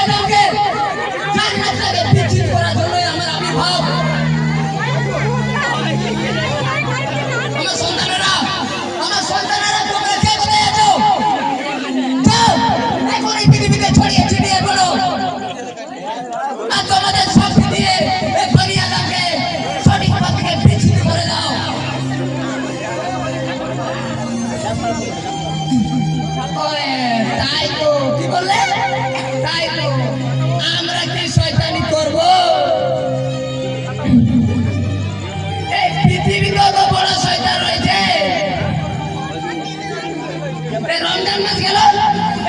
আদমকে জান্নাত থেকে বিচ্ছিন্ন করার জন্যই আমার আবির্ভাব। আমার সন্তানেরা তোমরা কে কোথায় আছো? যাও এখন এই পৃথিবীতে ছড়িয়ে ছিটিয়ে বলো, আর তোমাদের শক্তি দিয়ে এই বনি আদমকে সঠিক পথ থেকে বিচ্ছিন্ন করে দাও। তাই তো, কি বললে? তাই তো, আমরা কি শয়তানি করব? এই পৃথিবীতে তো বড় শয়তান রয়েছে। এই রমজান মাস গেল,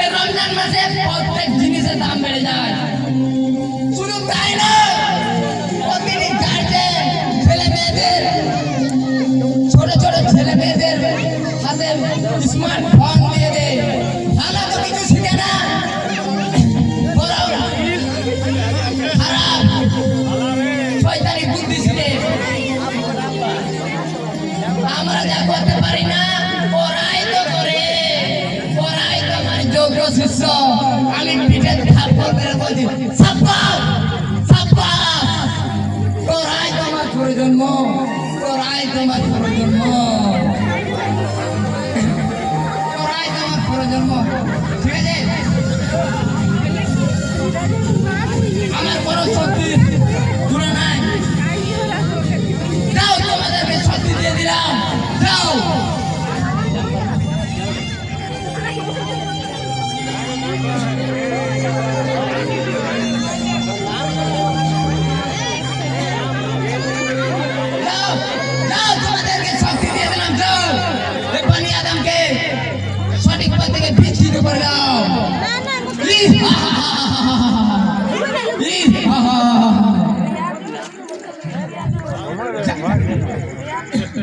এই রমজান মাসে প্রত্যেক জিনিসের দাম বেড়ে যায়। শুধু তাই না, প্রতিদিন গার্জেন ছেলে মেয়েদের, ছোট ছোট ছেলে মেয়েদের হাতে স্মার্টফোন দিয়ে দেয়। ভালো তো কিছু শিখে না, খারাপ শয়তানি বুদ্ধি শিখে। আমরা যা করতে পারি না ওরাই তো করে, ওরাই তো আমার যোগ্য শিষ্য। আমি পিঠে থাপ্পড় মেরে বলছি সাব্বাস সাব্বাস, তোরাই তো আমার প্রজন্ম, তোরাই তোমার প্রজন্ম, তোরাই তোমার প্রজন্ম। ঠিক আছে, আমার কোনো শক্তি দূরে নাই। যাও, তোমাদেরকে শক্তি দিয়ে দিলাম, যাও। যাও, যাও, তোমাদেরকে শক্তি দিয়ে দিলাম, যাও। এই বনি আদমকে সঠিক পথ থেকে বিচ্ছিন্ন করে দাও। ইহ,